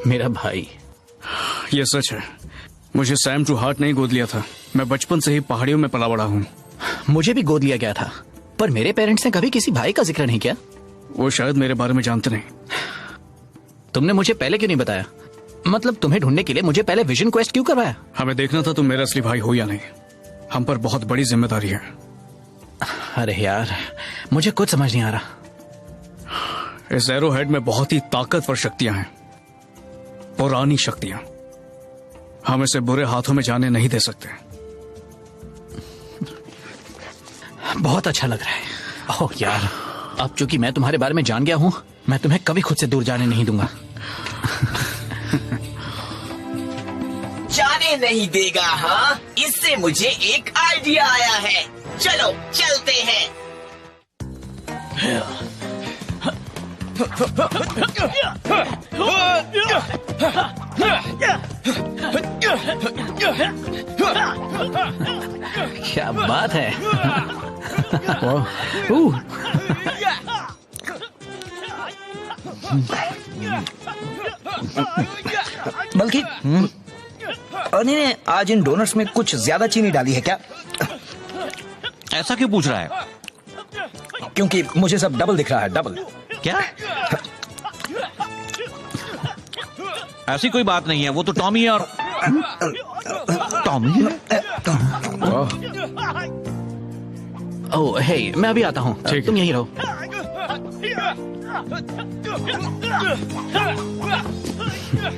मेरा भाई। ये सच है, मुझे सैम ट्रू हार्ट नहीं गोद लिया था। मैं बचपन से ही पहाड़ियों में पला बड़ा हूँ। मुझे भी गोद लिया गया था, पर मेरे पेरेंट्स ने कभी किसी भाई का जिक्र नहीं किया। वो शायद मेरे बारे में जानते नहीं। तुमने मुझे पहले क्यों नहीं बताया? मतलब तुम्हें ढूंढने के लिए मुझे पहले विजन क्वेस्ट क्यों करवाया? हमें देखना था तुम मेरा असली भाई हो या नहीं। हम पर बहुत बड़ी जिम्मेदारी है। अरे यार, मुझे कुछ समझ नहीं आ रहा। इस एरो हेड में बहुत ही ताकतवर शक्तियां हैं, पुरानी शक्तियां। हम इसे बुरे हाथों में जाने नहीं दे सकते। बहुत अच्छा लग रहा है। ओह यार, अब चूंकि मैं तुम्हारे बारे में जान गया हूँ, मैं तुम्हें कभी खुद से दूर जाने नहीं दूंगा। जाने नहीं देगा? हाँ, इससे मुझे एक आइडिया आया है। चलो चलते हैं। क्या बात है। बल्कि अनी ने आज इन डोनट्स में कुछ ज्यादा चीनी डाली है क्या? ऐसा क्यों पूछ रहा है? क्योंकि मुझे सब डबल दिख रहा है। डबल क्या? ऐसी कोई बात नहीं है, वो तो टॉमी है। और टॉमी है? ओह हे, मैं अभी आता हूँ, तुम यहीं रहो।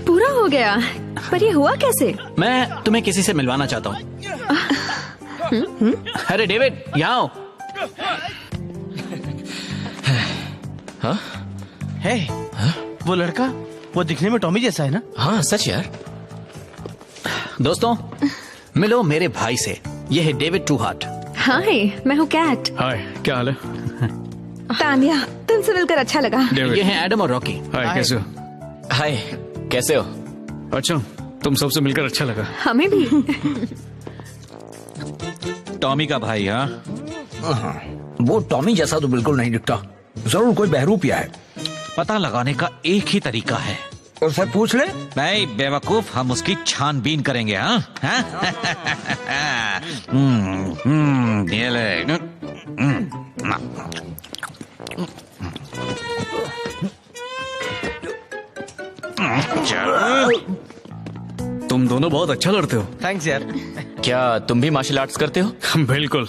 पूरा हो गया, पर ये हुआ कैसे? मैं तुम्हें किसी से मिलवाना चाहता हूँ। अरे डेविड, यहाँ आओ। हाँ? है वो लड़का, वो दिखने में टॉमी जैसा है ना? हाँ सच यार। दोस्तों, मिलो मेरे भाई से। ये है डेविड ट्रू हार्ट। हाय, मैं हूँ कैट। हाय, क्या हाल है? तानिया, तुमसे मिलकर अच्छा लगा। ये हैं एडम और रॉकी। हाय, कैसे हो? हाय, कैसे हो? अच्छा, तुम सबसे मिलकर अच्छा लगा। हमें भी। टॉमी का भाई? हाँ, वो टॉमी जैसा तो बिल्कुल नहीं दिखता। जरूर कोई बहरूपिया है। पता लगाने का एक ही तरीका है, उससे पूछ ले। नहीं बेवकूफ, हम उसकी छानबीन करेंगे। हाँ ये ले। तुम दोनों बहुत अच्छा लड़ते हो। थैंक्स यार। क्या तुम भी मार्शल आर्ट्स करते हो? बिल्कुल।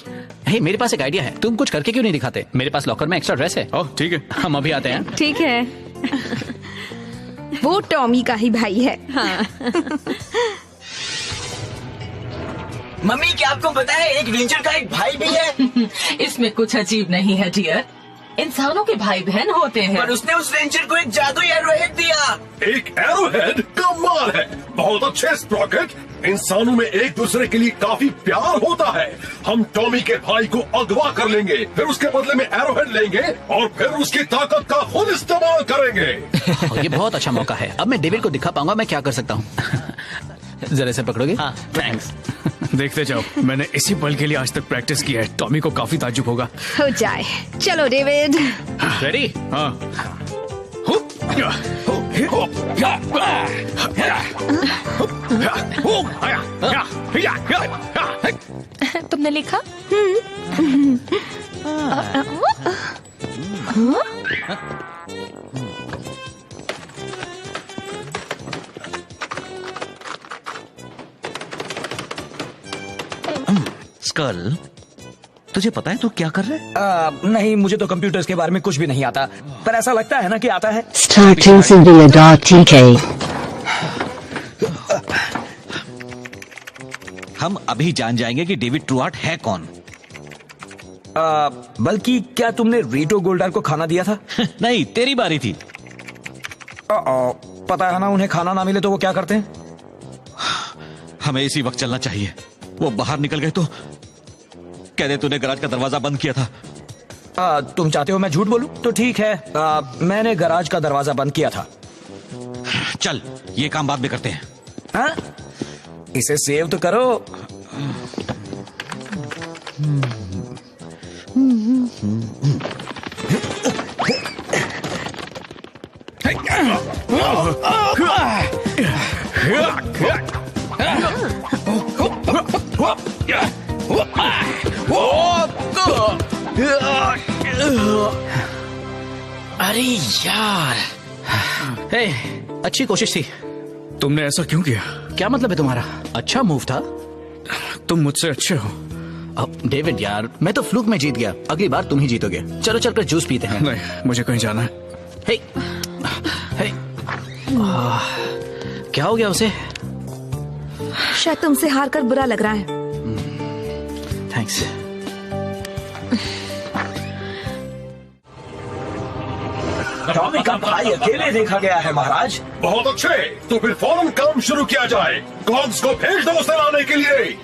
हे, मेरे पास एक आइडिया है। तुम कुछ करके क्यों नहीं दिखाते? मेरे पास लॉकर में एक्स्ट्रा ड्रेस है। ओह ठीक है, हम अभी आते हैं। ठीक है। वो टॉमी का ही भाई है। हाँ। मम्मी, क्या आपको पता है एक रेंजर का एक भाई भी है? इसमें कुछ अजीब नहीं है डियर, इंसानों के भाई बहन होते हैं। पर उसने उस रेंजर को एक जादुई एरोहेड दिया। एक एरोहेड? कमाल है, बहुत अच्छे स्प्रॉकेट। इंसानों में एक दूसरे के लिए काफी प्यार होता है। हम टॉमी के भाई को अगवा कर लेंगे, फिर उसके बदले में एरोहेड लेंगे और फिर उसकी ताकत का खुद इस्तेमाल करेंगे। ये बहुत अच्छा मौका है। अब मैं डेविड को दिखा पाऊंगा मैं क्या कर सकता हूँ। जरा से पकड़ोगे? हाँ, थैंक्स। देखते जाओ, मैंने इसी पल के लिए आज तक प्रैक्टिस की है। टॉमी को काफी ताज्जुब होगा। हो जाए। चलो डेविड। रेडी? हाँ। तुमने लिखा? स्कल, तुझे पता है तू क्या कर रहा है? नहीं, मुझे तो कंप्यूटर्स के बारे में कुछ भी नहीं आता, पर ऐसा लगता है ना कि आता है। Starting Sevilla.tk। हम अभी जान जाएंगे कि डेविड ट्रू हार्ट है कौन। बल्कि क्या तुमने रीटो गोल्डार को खाना दिया था? नहीं, तेरी बारी थी। पता है ना, उन्हें खाना ना मिले तो वो क्या करते हैं? हमें इसी वक्त चलना चाहिए। वो बाहर निकल गए तो कह दे तूने गैराज का दरवाजा बंद किया था। तुम चाहते हो मैं झूठ बोलूं? तो ठीक है, मैंने गैराज का दरवाजा बंद किया था। चल, ये काम बाद में करते हैं। हाँ? इसे सेव तो करो। अरे यार, हे, अच्छी कोशिश थी। तुमने ऐसा क्यों किया? क्या मतलब है तुम्हारा? अच्छा मूव था। तुम मुझसे अच्छे हो। अब डेविड यार, मैं तो फ्लूक में जीत गया, अगली बार तुम ही जीतोगे। चलो चलकर जूस पीते हैं। नहीं, मुझे कहीं जाना है। हे, हे, क्या हो गया उसे? शायद तुमसे हार कर बुरा लग रहा है। थैंक्स। टॉमी का भाई अकेले देखा गया है महाराज। बहुत अच्छे, तो फिर फौरन काम शुरू किया जाए। कॉग्स को भेज दो उसे लाने के लिए।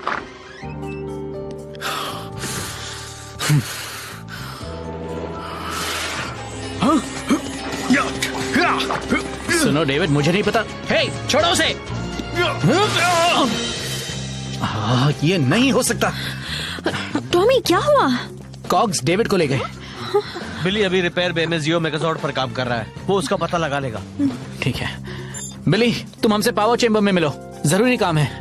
सुनो डेविड, मुझे नहीं पता। हे, छोड़ो उसे। ये नहीं हो सकता। टॉमी क्या हुआ? कॉग्स डेविड को ले गए। बिली अभी रिपेयर बे में जियो मेगाजॉर्ड पर काम कर रहा है, वो उसका पता लगा लेगा। ठीक है बिली, तुम हमसे पावर चेंबर में मिलो, जरूरी काम है।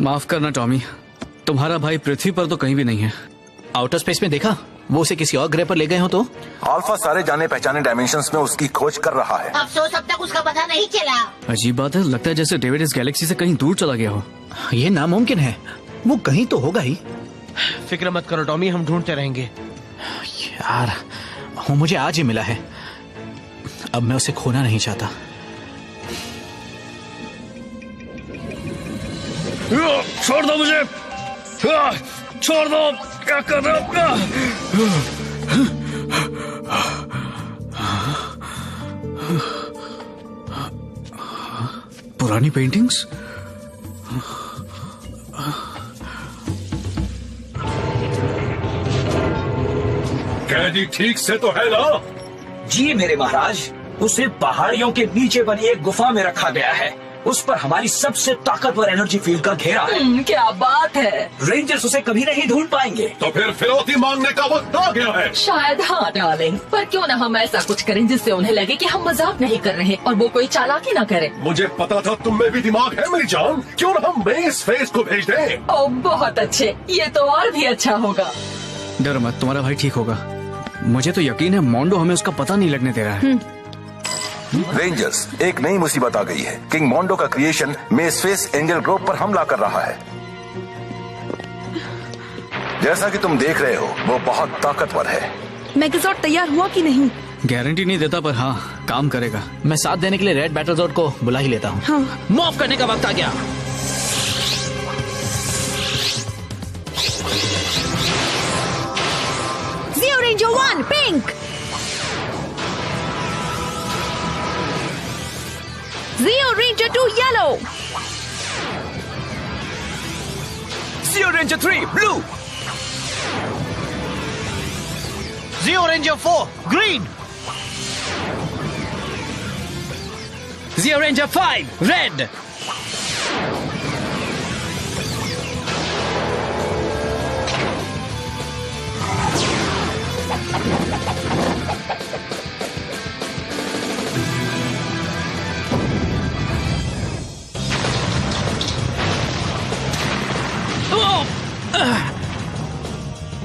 माफ करना टॉमी, तुम्हारा भाई पृथ्वी पर तो कहीं भी नहीं है। आउटर स्पेस में देखा? वो उसे किसी और ग्रह पर ले गए हो तो? अल्फा सारे जाने पहचाने डायमेंशंस में उसकी खोज कर रहा है। अफसोस अब तक उसका पता नहीं चला। अजीब बात है, लगता है जैसे डेविड इस गैलेक्सी से कहीं दूर चला गया हो। ये नामुमकिन है, वो कहीं तो होगा ही। फिक्र मत करो टॉमी, हम ढूंढते रहेंगे। यार, वो मुझे आज ही मिला है, अब मैं उसे खोना नहीं चाहता। छोड़ दो मुझे, छोड़ दो, क्या कर रहे हो? पुरानी पेंटिंग्स? कैदी ठीक से तो है ना? जी मेरे महाराज, उसे पहाड़ियों के नीचे बनी एक गुफा में रखा गया है। उस पर हमारी सबसे ताकतवर एनर्जी फील्ड का घेरा है। क्या बात है। रेंजर्स उसे कभी नहीं ढूंढ पाएंगे। तो फिर फिरौती मांगने का वक्त आ गया है। शायद हाँ डार्लिंग, पर क्यों न हम ऐसा कुछ करें जिससे उन्हें लगे कि हम मजाक नहीं कर रहे और वो कोई चालाकी न करे। मुझे पता था तुम में भी दिमाग है मेरी जान, क्यों न हम मेस फेस को भेज दें? ओह बहुत अच्छे, ये तो और भी अच्छा होगा। डर मत, तुम्हारा भाई ठीक होगा। मुझे तो यकीन है मोंडो हमें उसका पता नहीं लगने दे रहा है। रेंजर्स, एक नई मुसीबत आ गई है। किंग मोंडो का क्रिएशन मेसफेस एंजल ग्रोव पर हमला कर रहा है। जैसा कि तुम देख रहे हो, वो बहुत ताकतवर है। मेगाजॉर्ड तैयार हुआ कि नहीं? गारंटी नहीं देता, पर हाँ काम करेगा। मैं साथ देने के लिए रेड बैटलजॉर्ड को बुला ही लेता हूँ। हाँ। मूव करने का वक्त आ गया। Zeo Ranger 1 pink, Zeo Ranger 2 yellow, Zeo Ranger 3 blue, Zeo Ranger 4 green, Zeo Ranger 5 red,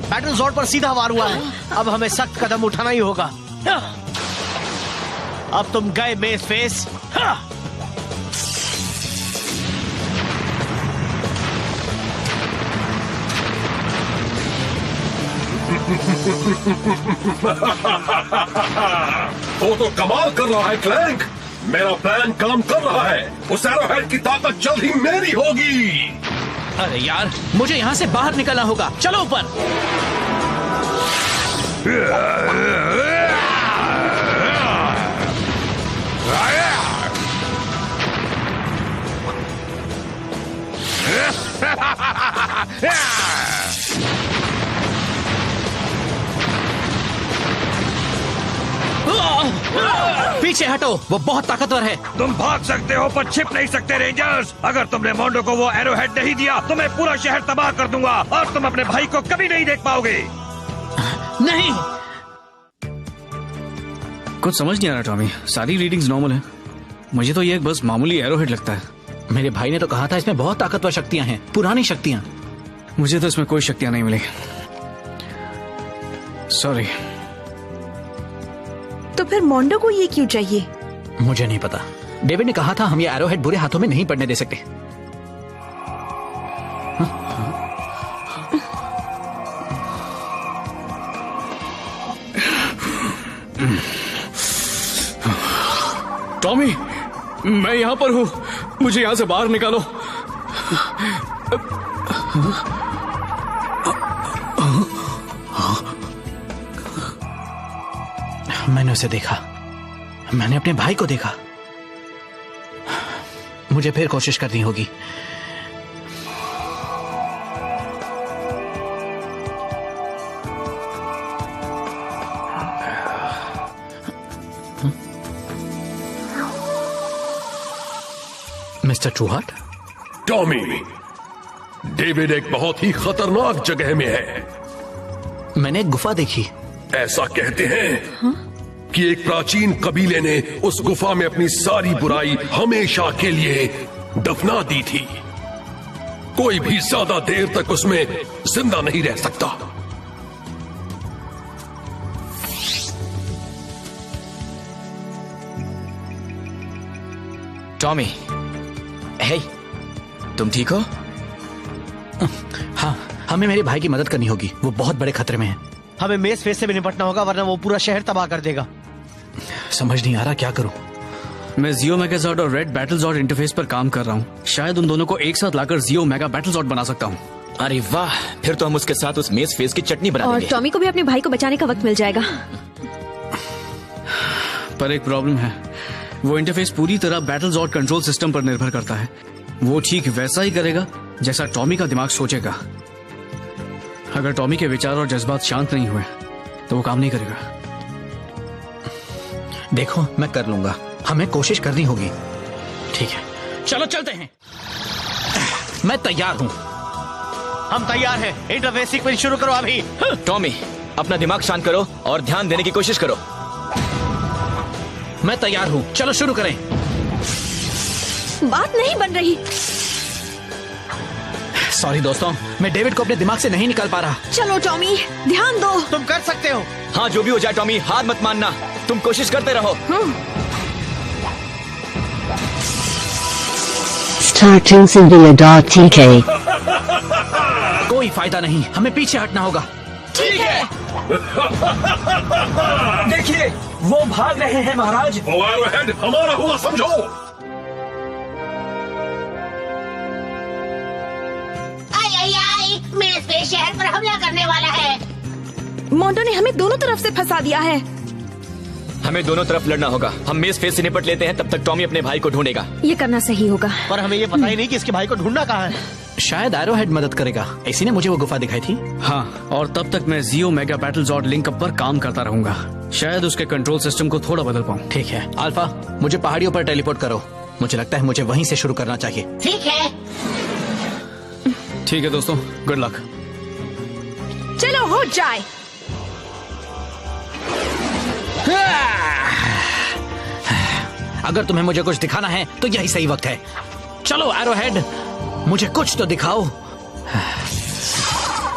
battlezord पर सीधा वार हुआ है। अब हमें सख्त कदम उठाना ही होगा। अब तुम गए मेस फेस। वो तो कमाल कर रहा है क्लैंक। मेरा प्लान काम कर रहा है। उस एरोहेड की ताकत जल्द ही मेरी होगी। अरे यार, मुझे यहाँ से बाहर निकलना होगा। चलो ऊपर। पीछे हटो, वो बहुत ताकतवर है। तुम भाग सकते हो पर छिप नहीं सकते रेंजर्स। अगर तुमने मोंडो को वो एरोहेड नहीं दिया तो मैं पूरा शहर तबाह कर दूंगा और तुम अपने भाई को कभी नहीं देख पाओगे। नहीं, कुछ समझ नहीं आ रहा टॉमी, सारी रीडिंग्स नॉर्मल है। मुझे तो ये एक बस मामूली एरोहेड लगता है। मेरे भाई ने तो कहा था इसमें बहुत ताकतवर शक्तियां हैं, पुरानी शक्तियां। मुझे तो इसमें कोई शक्तियां नहीं मिली, सॉरी। तो फिर मोंडो को ये क्यों चाहिए? मुझे नहीं पता। डेविड ने कहा था हम ये एरोहेड बुरे हाथों में नहीं पड़ने दे सकते। टॉमी, मैं यहां पर हूं, मुझे यहां से बाहर निकालो। मैंने उसे देखा, मैंने अपने भाई को देखा। मुझे फिर कोशिश करनी होगी। मिस्टर ट्रूहार्ट? टॉमी, डेविड एक बहुत ही खतरनाक जगह में है। मैंने एक गुफा देखी। ऐसा कहते हैं कि एक प्राचीन कबीले ने उस गुफा में अपनी सारी बुराई हमेशा के लिए दफना दी थी। कोई भी ज्यादा देर तक उसमें जिंदा नहीं रह सकता। टॉमी, हे, तुम ठीक हो? हाँ, हमें मेरे भाई की मदद करनी होगी, वो बहुत बड़े खतरे में है। हमें मेस फेस से भी निपटना होगा वरना वो पूरा शहर तबाह कर देगा। समझ नहीं आ रहा क्या करूं। मैं जियो मेगाजॉर्ड और रेड बैटलजॉर्ड इंटरफेस पर काम कर रहा हूँ। शायद उन दोनों को एक साथ लाकर जियो मेगा बैटलजॉर्ड बना सकता हूँ। अरे वाह, फिर तो हम उसके साथ उस मेस फेस की चटनी बना और देंगे। टॉमी को भी अपने भाई को बचाने का वक्त मिल जाएगा। पर एक प्रॉब्लम है, वो इंटरफेस पूरी तरह बैटलजॉर्ड कंट्रोल सिस्टम पर निर्भर करता है। वो ठीक वैसा ही करेगा जैसा टॉमी का दिमाग सोचेगा। अगर टॉमी के विचार और जज्बात शांत नहीं हुए तो वो काम नहीं करेगा। देखो, मैं कर लूंगा, हमें कोशिश करनी होगी। ठीक है, चलो चलते हैं। मैं तैयार हूं। हम तैयार हैं। इंटरफेस सीक्वेंस शुरू करो अभी। टॉमी, अपना दिमाग शांत करो और ध्यान देने की कोशिश करो। मैं तैयार हूं, चलो शुरू करें। बात नहीं बन रही। सॉरी दोस्तों, मैं डेविड को अपने दिमाग से नहीं निकाल पा रहा। चलो टॉमी, ध्यान दो। तुम कर सकते हो। हाँ, जो भी हो जाए टॉमी, हार मत मानना। तुम कोशिश करते रहो। Starting Cynthia.tk. कोई फायदा नहीं, हमें पीछे हटना होगा। ठीक है। देखिए, वो भाग रहे हैं महाराज। वो एरोहेड हमारा हुआ समझो। आई, मेस फेस शहर पर हमला करने वाला है। मोंडो ने हमें दोनों तरफ से फंसा दिया है। हमें दोनों तरफ लड़ना होगा। हम मेस फेस से निपट लेते हैं, तब तक टॉमी अपने भाई को ढूंढेगा। ये करना सही होगा। पर हमें ये पता ही नहीं कि इसके भाई को ढूंढना कहाँ है। शायद एरोहेड मदद करेगा, इसी ने मुझे वो गुफा दिखाई थी। हाँ, और तब तक मैं जियो मेगा बैटलजॉर्ड लिंक अप पर काम करता रहूंगा। शायद उसके कंट्रोल सिस्टम को थोड़ा बदल पाऊं। ठीक है अल्फा, मुझे पहाड़ियों पर टेलीपोर्ट करो। मुझे लगता है मुझे वहीं से शुरू करना चाहिए। ठीक है। ठीक है दोस्तों, गुड लक। चलो हो जाए। अगर तुम्हें मुझे कुछ दिखाना है तो यही सही वक्त है। चलो एरोहेड, मुझे कुछ तो दिखाओ।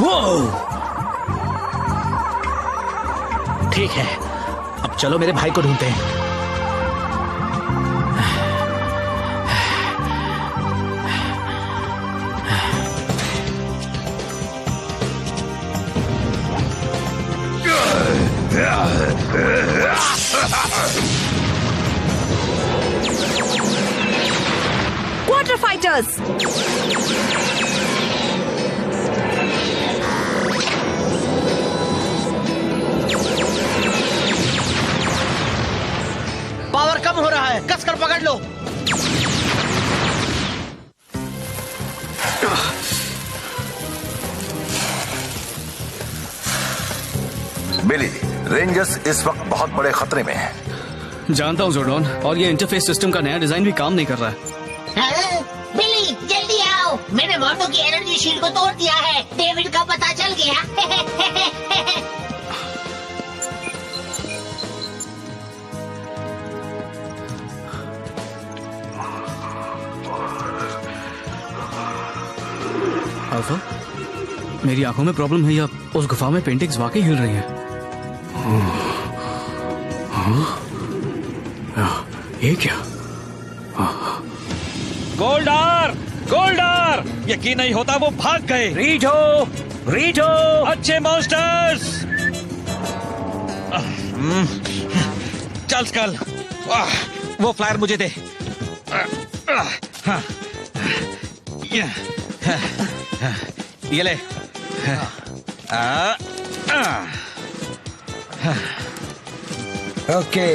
वो ठीक है, अब चलो मेरे भाई को ढूंढते हैं। Quarter fighters. पावर कम हो रहा है, कसकर पकड़ लो। बिली, रेंजर्स इस वक्त बहुत बड़े खतरे में हैं। जानता हूँ जोडॉन, और ये इंटरफेस सिस्टम का नया डिजाइन भी काम नहीं कर रहा है। हाँ? बिली जल्दी आओ, मैंने मोंडो की एनर्जी शील्ड को तोड़ दिया है। डेविड का पता चल गया। अल्फा, मेरी आंखों में प्रॉब्लम है या उस गुफा में पेंटिंग्स वाकई हिल रही हैं? ये क्या? गोल्डार, गोल्डार! यकीन नहीं होता वो भाग गए। रीठो, रीठो! अच्छे मॉन्स्टर्स! चल स्कल, वो फ्लायर मुझे दे। ये ले। ओके,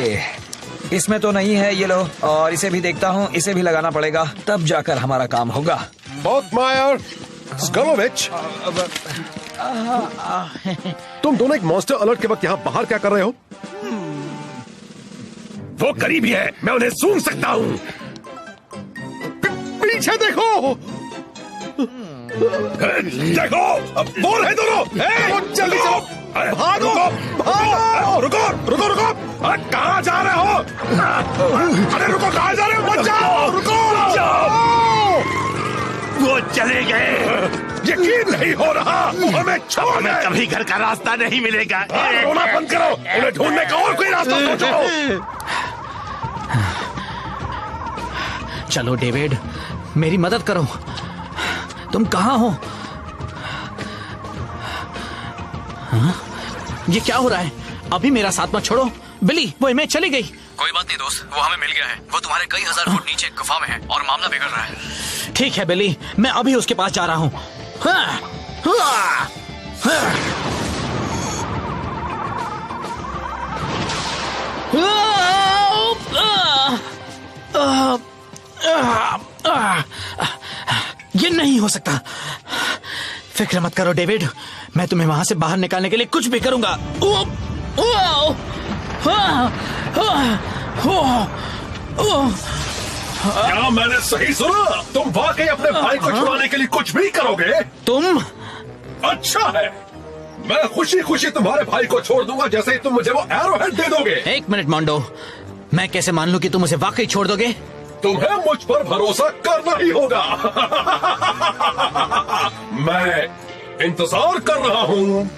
इसमें तो नहीं है, ये लो। और इसे भी देखता हूँ, इसे भी लगाना पड़ेगा, तब जाकर हमारा काम होगा। बॉथमायर, स्कलोविच, तुम दोनों एक मॉन्स्टर अलर्ट के वक्त यहाँ बाहर क्या कर रहे हो? वो करीबी है, मैं उन्हें सूंघ सकता हूँ। पीछे देखो, देखो, अब बोल है दोनों। जल्दी चलो, भागो, भागो! रुको, रुको, रुको! अरे कहाँ जा रहे हो? अरे रुको, कहाँ जा रहे हो? मत जाओ, रुको! वो चले गए। यकीन नहीं हो रहा, हमें छोड़ दे। कभी घर का रास्ता नहीं मिलेगा। रोना बंद करो, उन्हें ढूंढने का और कोई रास्ता सोचो। चलो डेविड, मेरी मदद करो। तुम कहाँ हो? हाँ? ये क्या हो रहा है? अभी मेरा साथ मत छोड़ो। बिली, वो इमेज चली गई। कोई बात नहीं दोस्त, वो हमें मिल गया है। वो तुम्हारे कई हजार फुट नीचे गुफा में है और मामला बिगड़ रहा है। ठीक है बिली, मैं अभी उसके पास जा रहा हूँ। हाँ, हाँ, ये नहीं हो सकता। फिक्र मत करो डेविड, मैं तुम्हें वहां से बाहर निकालने के लिए कुछ भी करूंगा। क्या मैंने सही सुना? तुम वाकई अपने भाई को छुड़ाने के लिए कुछ भी करोगे? तुम? अच्छा है, मैं खुशी खुशी तुम्हारे भाई को छोड़ दूंगा जैसे ही तुम मुझे वो एरोहेड दे दोगे। एक मिनट मोंडो, मैं कैसे मान लूं कि तुम उसे वाकई छोड़ दोगे? तुम्हें मुझ पर भरोसा करना ही होगा। मैं इंतजार कर रहा हूँ।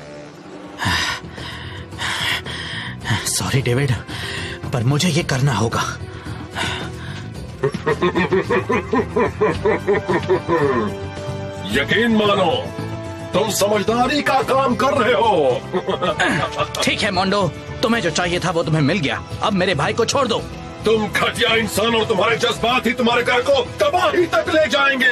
सॉरी डेविड, पर मुझे ये करना होगा। यकीन मानो, तुम समझदारी का काम कर रहे हो। ठीक है मोंडो, तुम्हें जो चाहिए था वो तुम्हें मिल गया। अब मेरे भाई को छोड़ दो। तुम घटिया इंसान और तुम्हारे जज्बात ही तुम्हारे घर को तबाही तक ले जाएंगे।